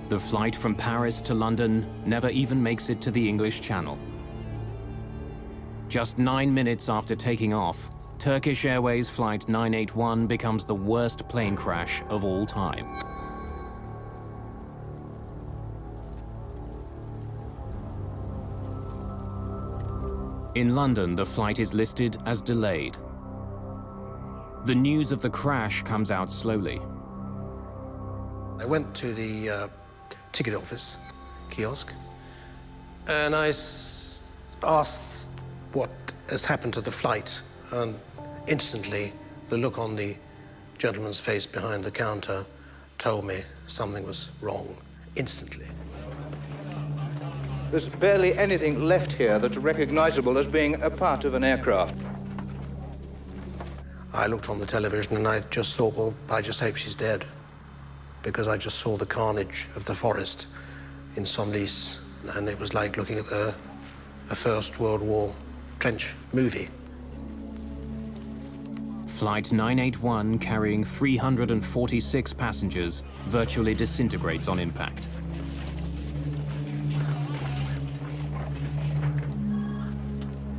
The flight from Paris to London never even makes it to the English Channel. Just 9 minutes after taking off, Turkish Airways Flight 981 becomes the worst plane crash of all time. In London, the flight is listed as delayed. The news of the crash comes out slowly. I went to the ticket office kiosk and I asked what has happened to the flight, and instantly the look on the gentleman's face behind the counter told me something was wrong, instantly. There's barely anything left here that's recognizable as being a part of an aircraft. I looked on the television and I just thought, well, I just hope she's dead, because I just saw the carnage of the forest in Senlis, and it was like looking at a First World War trench movie. Flight 981, carrying 346 passengers, virtually disintegrates on impact.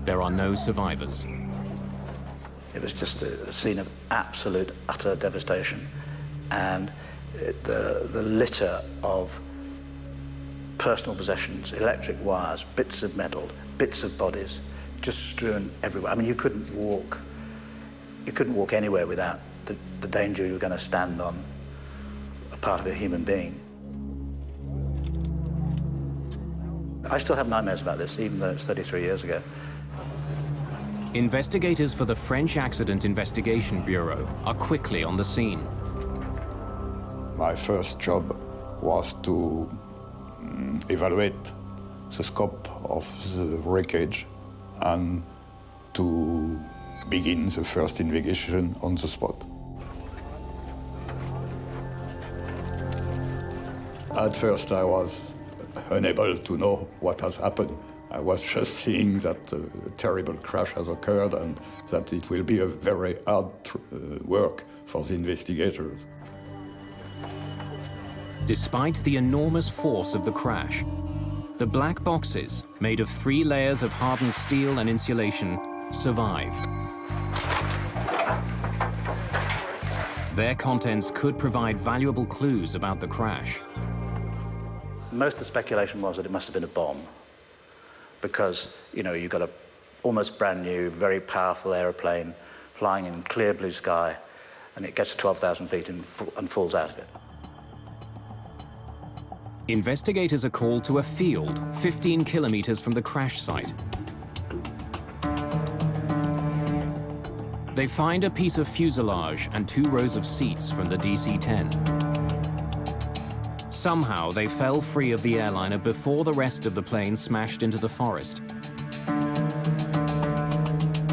There are no survivors. It was just a scene of absolute, utter devastation. And the litter of personal possessions, electric wires, bits of metal, bits of bodies, just strewn everywhere. I mean, you couldn't walk anywhere without the danger you were going to stand on a part of a human being. I still have nightmares about this, even though it's 33 years ago. Investigators for the French Accident Investigation Bureau are quickly on the scene. My first job was to evaluate the scope of the wreckage and to begin the first investigation on the spot. At first, I was unable to know what has happened. I was just seeing that a terrible crash has occurred and that it will be a very hard work for the investigators. Despite the enormous force of the crash, the black boxes, made of 3 layers of hardened steel and insulation, survive. Their contents could provide valuable clues about the crash. Most of the speculation was that it must have been a bomb, because, you know, you've got a almost brand new, very powerful aeroplane flying in clear blue sky, and it gets to 12,000 feet and falls out of it. Investigators are called to a field 15 kilometers from the crash site. They find a piece of fuselage and 2 rows of seats from the DC-10. Somehow, they fell free of the airliner before the rest of the plane smashed into the forest.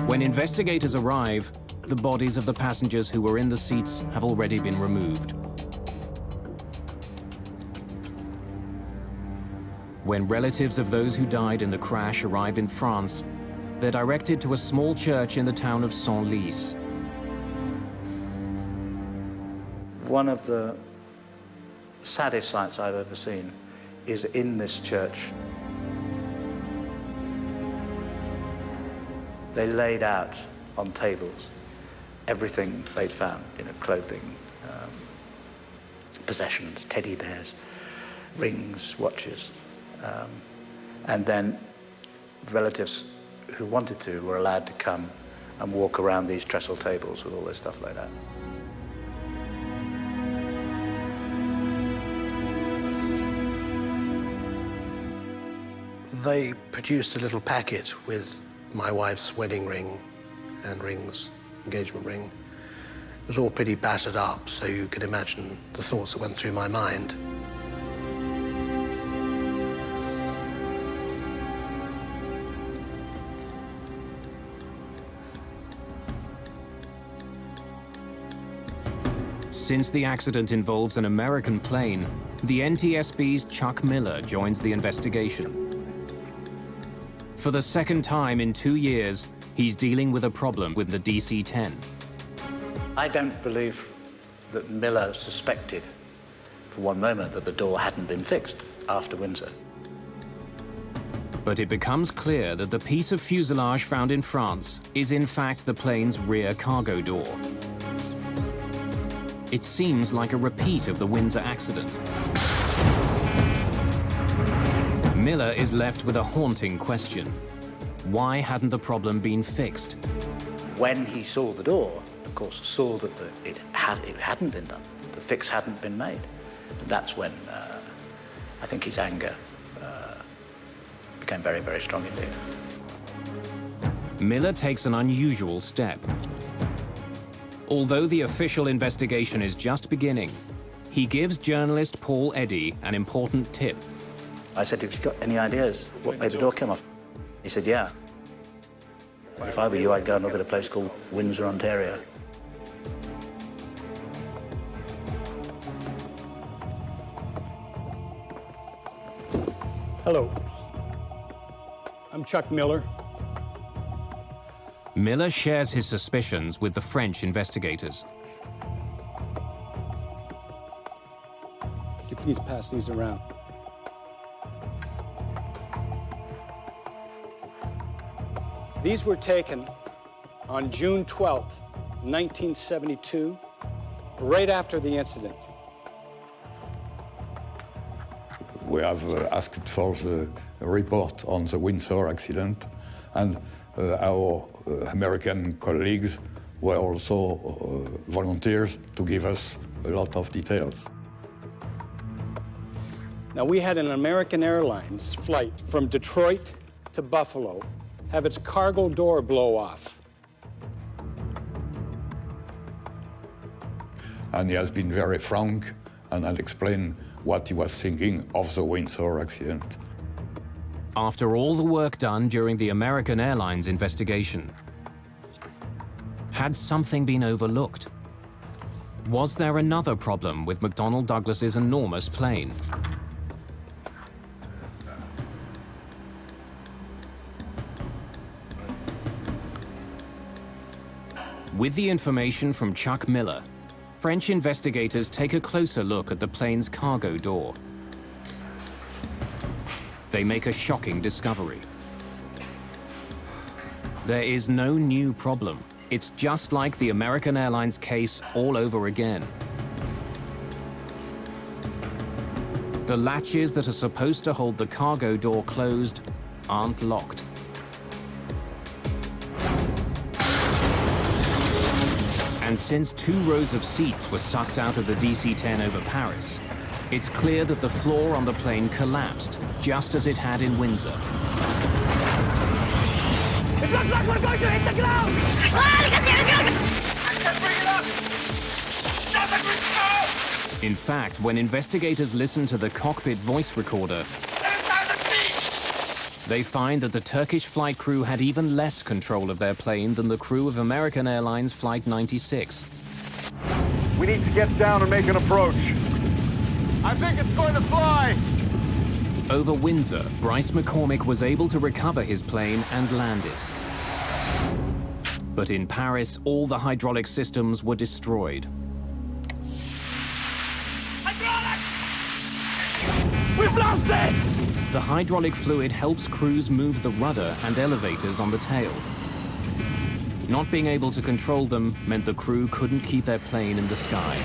When investigators arrive, the bodies of the passengers who were in the seats have already been removed. When relatives of those who died in the crash arrive in France, they're directed to a small church in the town of Senlis. One of the saddest sights I've ever seen is in this church. They laid out on tables everything they'd found, you know, clothing, possessions, teddy bears, rings, watches. And then relatives who wanted to were allowed to come and walk around these trestle tables with all this stuff like that. They produced a little packet with my wife's wedding ring and rings, engagement ring. It was all pretty battered up, so you can imagine the thoughts that went through my mind. Since the accident involves an American plane, the NTSB's Chuck Miller joins the investigation. For the second time in 2 years, he's dealing with a problem with the DC-10. I don't believe that Miller suspected for one moment that the door hadn't been fixed after Windsor. But it becomes clear that the piece of fuselage found in France is in fact the plane's rear cargo door. It seems like a repeat of the Windsor accident. Miller is left with a haunting question. Why hadn't the problem been fixed? When he saw the door, of course, saw that it hadn't been done. The fix hadn't been made. And that's when I think his anger became very, very strong indeed. Miller takes an unusual step. Although the official investigation is just beginning, he gives journalist Paul Eddy an important tip. I said, have you got any ideas what made the door come off? He said, yeah. If I were you, I'd go and look at a place called Windsor, Ontario. Hello. I'm Chuck Miller. Miller shares his suspicions with the French investigators. Could you please pass these around? These were taken on June 12th, 1972, right after the incident. We have asked for the report on the Windsor accident, and our American colleagues were also volunteers to give us a lot of details. Now, we had an American Airlines flight from Detroit to Buffalo have its cargo door blow off. And he has been very frank and had explained what he was thinking of the Windsor accident. After all the work done during the American Airlines investigation, had something been overlooked? Was there another problem with McDonnell Douglas's enormous plane? With the information from Chuck Miller, French investigators take a closer look at the plane's cargo door. They make a shocking discovery. There is no new problem. It's just like the American Airlines case all over again. The latches that are supposed to hold the cargo door closed aren't locked. And since 2 rows of seats were sucked out of the DC-10 over Paris, it's clear that the floor on the plane collapsed, just as it had in Windsor. It looks like we're going to hit the ground! In fact, when investigators listen to the cockpit voice recorder, they find that the Turkish flight crew had even less control of their plane than the crew of American Airlines Flight 96. We need to get down and make an approach. I think it's going to fly! Over Windsor, Bryce McCormick was able to recover his plane and land it. But in Paris, all the hydraulic systems were destroyed. Hydraulics! We've lost it! The hydraulic fluid helps crews move the rudder and elevators on the tail. Not being able to control them meant the crew couldn't keep their plane in the sky.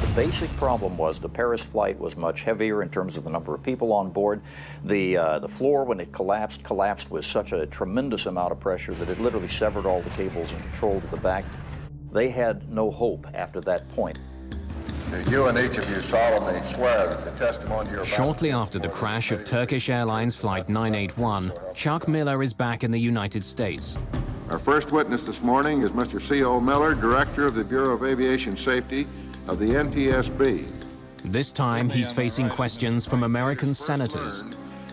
The basic problem was the Paris flight was much heavier in terms of the number of people on board. The floor, when it collapsed with such a tremendous amount of pressure that it literally severed all the cables and control to the back. They had no hope after that point. Do you and each of you solemnly swear that the testimony you're about Shortly after the crash of Turkish Airlines Flight 981, Chuck Miller is back in the United States. Our first witness this morning is Mr. C.O. Miller, Director of the Bureau of Aviation Safety of the NTSB. This time, he's facing questions from American senators.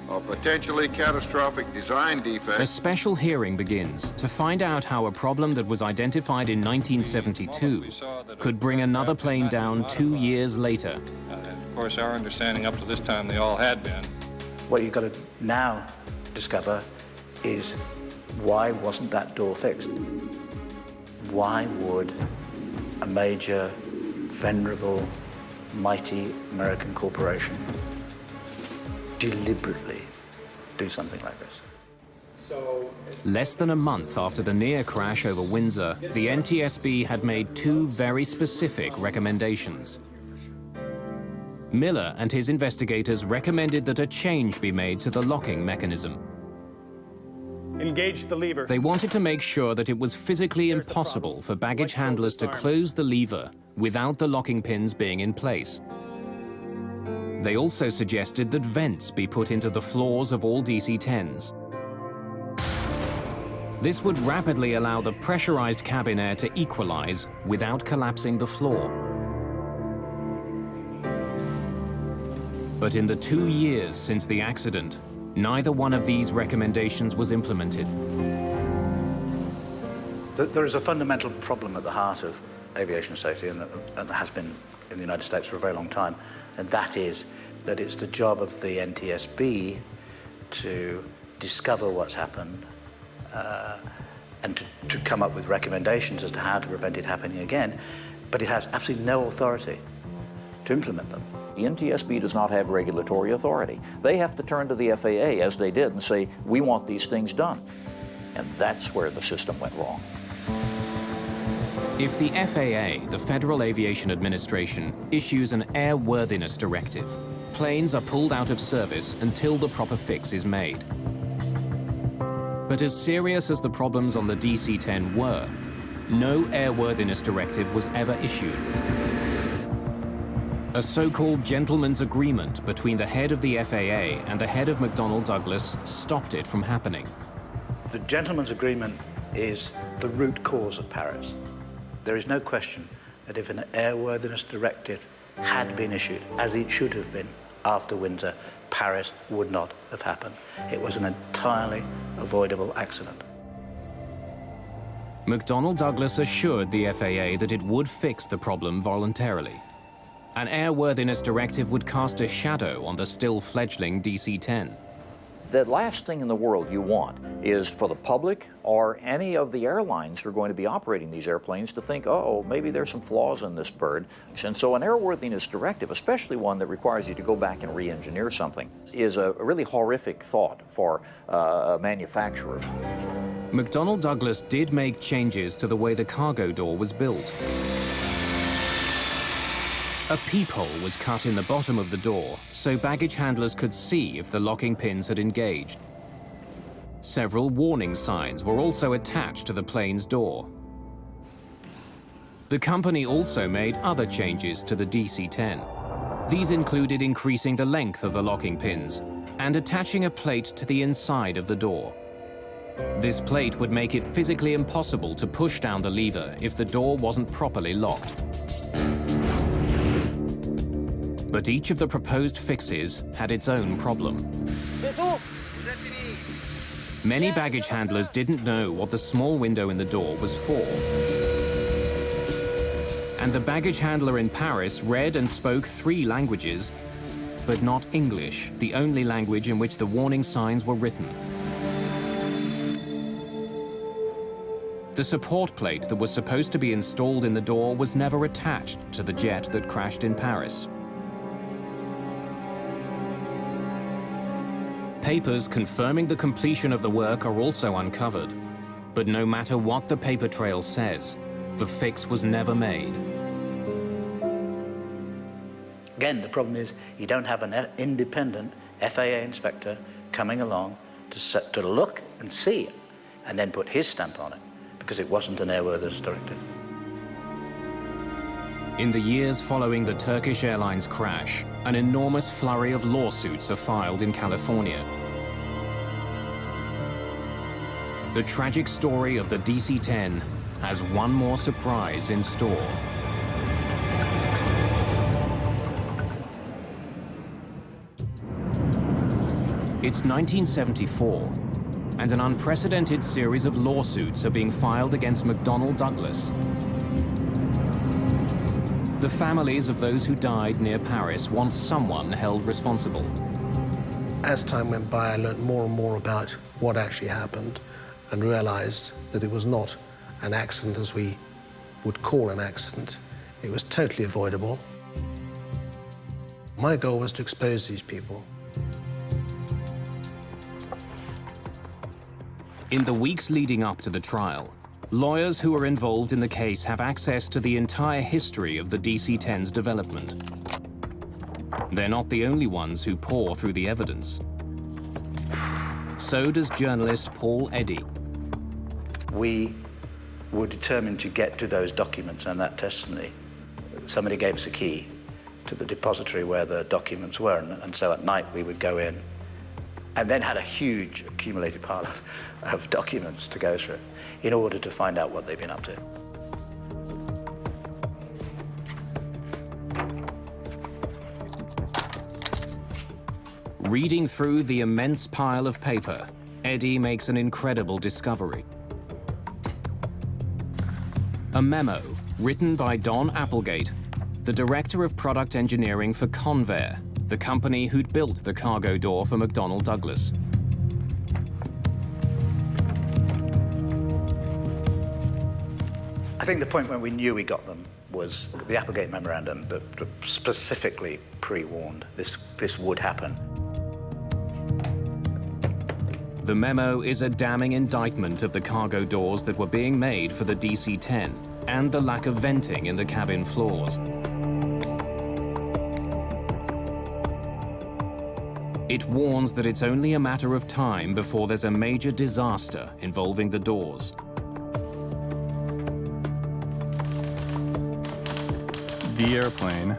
A potentially catastrophic design A defect. special hearing begins to find out how a problem that was identified in 1972 could bring another plane down 2 years later. Of course, our understanding up to this time they all had been. What you've got to now discover is why wasn't that door fixed? Why would a major, venerable mighty American corporation deliberately do something like this? Less than a month after the near crash over Windsor, the NTSB had made two very specific recommendations. Miller and his investigators recommended that a change be made to the locking mechanism. Engage the lever. They wanted to make sure that it was physically impossible for baggage handlers to close the lever without the locking pins being in place. They also suggested that vents be put into the floors of all DC-10s. This would rapidly allow the pressurized cabin air to equalize without collapsing the floor. But in the 2 years since the accident, neither one of these recommendations was implemented. There is a fundamental problem at the heart of aviation safety, and that has been in the United States for a very long time, and that is that it's the job of the NTSB to discover what's happened and to come up with recommendations as to how to prevent it happening again, but it has absolutely no authority to implement them. The NTSB does not have regulatory authority. They have to turn to the FAA, as they did, and say, we want these things done. And that's where the system went wrong. If the FAA, the Federal Aviation Administration, issues an airworthiness directive, planes are pulled out of service until the proper fix is made. But as serious as the problems on the DC-10 were, no airworthiness directive was ever issued. A so-called gentleman's agreement between the head of the FAA and the head of McDonnell Douglas stopped it from happening. The gentleman's agreement is the root cause of Paris. There is no question that if an airworthiness directive had been issued, as it should have been after Windsor, Paris would not have happened. It was an entirely avoidable accident. McDonnell Douglas assured the FAA that it would fix the problem voluntarily. An airworthiness directive would cast a shadow on the still fledgling DC-10. The last thing in the world you want is for the public or any of the airlines who are going to be operating these airplanes to think, oh, maybe there's some flaws in this bird. And so an airworthiness directive, especially one that requires you to go back and re-engineer something, is a really horrific thought for a manufacturer. McDonnell Douglas did make changes to the way the cargo door was built. A peephole was cut in the bottom of the door so baggage handlers could see if the locking pins had engaged. Several warning signs were also attached to the plane's door. The company also made other changes to the DC-10. These included increasing the length of the locking pins and attaching a plate to the inside of the door. This plate would make it physically impossible to push down the lever if the door wasn't properly locked. But each of the proposed fixes had its own problem. Many baggage handlers didn't know what the small window in the door was for. And the baggage handler in Paris read and spoke 3 languages, but not English, the only language in which the warning signs were written. The support plate that was supposed to be installed in the door was never attached to the jet that crashed in Paris. Papers confirming the completion of the work are also uncovered. But no matter what the paper trail says, the fix was never made. Again, the problem is you don't have an independent FAA inspector coming along to look and see it and then put his stamp on it because it wasn't an airworthiness directive. In the years following the Turkish Airlines crash, an enormous flurry of lawsuits are filed in California. The tragic story of the DC-10 has one more surprise in store. It's 1974, and an unprecedented series of lawsuits are being filed against McDonnell Douglas. The families of those who died near Paris want someone held responsible. As time went by, I learned more and more about what actually happened and realized that it was not an accident as we would call an accident. It was totally avoidable. My goal was to expose these people. In the weeks leading up to the trial, lawyers who are involved in the case have access to the entire history of the DC-10's development. They're not the only ones who pore through the evidence. So does journalist Paul Eddy. We were determined to get to those documents and that testimony. Somebody gave us a key to the depository where the documents were, and so at night we would go in and then had a huge accumulated pile of documents to go through in order to find out what they've been up to. Reading through the immense pile of paper, Eddy makes an incredible discovery. A memo written by Don Applegate, the director of product engineering for Convair, the company who'd built the cargo door for McDonnell Douglas. I think the point when we knew we got them was the Applegate memorandum that specifically pre-warned this would happen. The memo is a damning indictment of the cargo doors that were being made for the DC-10 and the lack of venting in the cabin floors. It warns that it's only a matter of time before there's a major disaster involving the doors. The airplane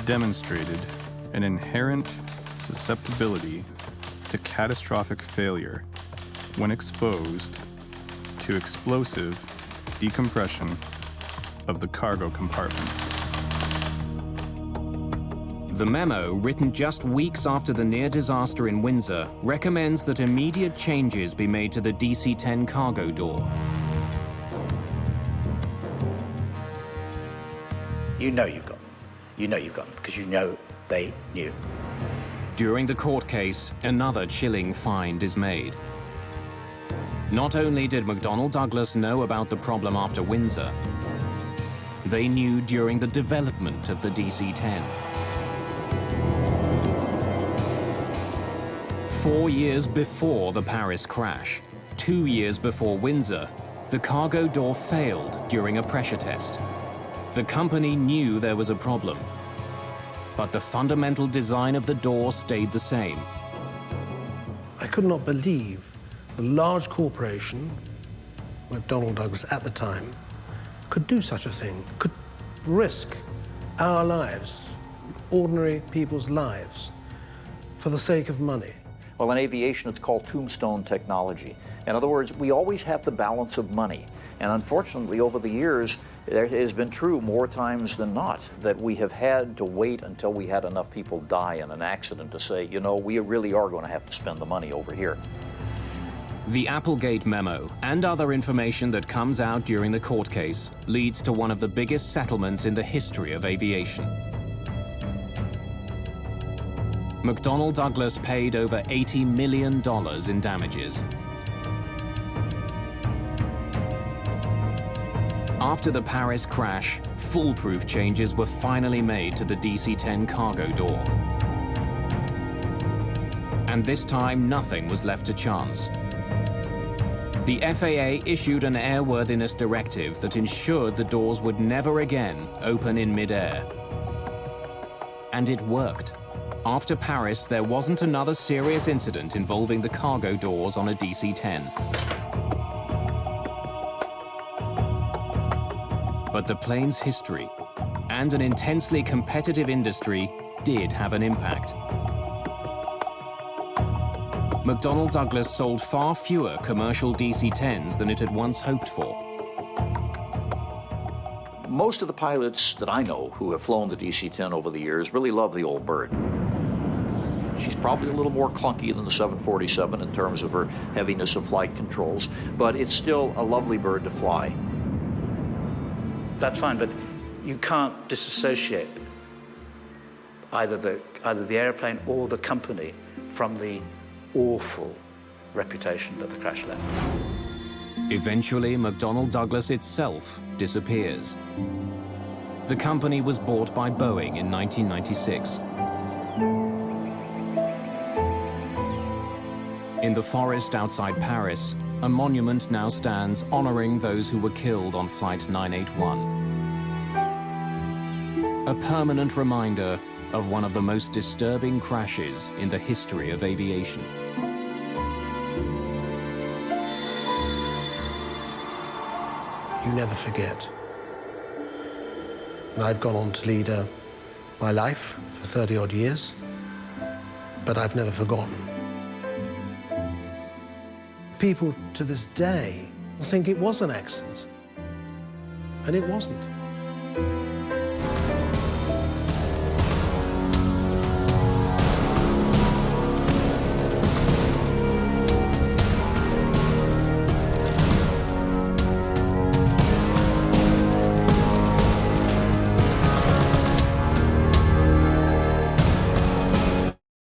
demonstrated an inherent susceptibility to catastrophic failure when exposed to explosive decompression of the cargo compartment. The memo, written just weeks after the near disaster in Windsor, recommends that immediate changes be made to the DC-10 cargo door. You know you've got them. You know you've got them because you know they knew. During the court case, another chilling find is made. Not only did McDonnell Douglas know about the problem after Windsor, they knew during the development of the DC-10. 4 years before the Paris crash, 2 years before Windsor, the cargo door failed during a pressure test. The company knew there was a problem, but the fundamental design of the door stayed the same. I could not believe a large corporation, McDonnell Douglas at the time, could do such a thing, could risk our lives, ordinary people's lives, for the sake of money. Well, in aviation, it's called tombstone technology. In other words, we always have the balance of money. And unfortunately, over the years, it has been true more times than not that we have had to wait until we had enough people die in an accident to say, you know, we really are going to have to spend the money over here. The Applegate memo and other information that comes out during the court case leads to one of the biggest settlements in the history of aviation. McDonnell Douglas paid over $80 million in damages. After the Paris crash, foolproof changes were finally made to the DC-10 cargo door. And this time, nothing was left to chance. The FAA issued an airworthiness directive that ensured the doors would never again open in mid-air. And it worked. After Paris, there wasn't another serious incident involving the cargo doors on a DC-10. But the plane's history and an intensely competitive industry did have an impact. McDonnell Douglas sold far fewer commercial DC-10s than it had once hoped for. Most of the pilots that I know who have flown the DC-10 over the years really love the old bird. She's probably a little more clunky than the 747 in terms of her heaviness of flight controls, but it's still a lovely bird to fly. That's fine, but you can't disassociate either the airplane or the company from the awful reputation that the crash left. Eventually, McDonnell Douglas itself disappears. The company was bought by Boeing in 1996. In the forest outside Paris, a monument now stands honoring those who were killed on Flight 981. A permanent reminder of one of the most disturbing crashes in the history of aviation. You never forget. And I've gone on to lead my life for 30-odd years, but I've never forgotten. People to this day think it was an accident, and it wasn't.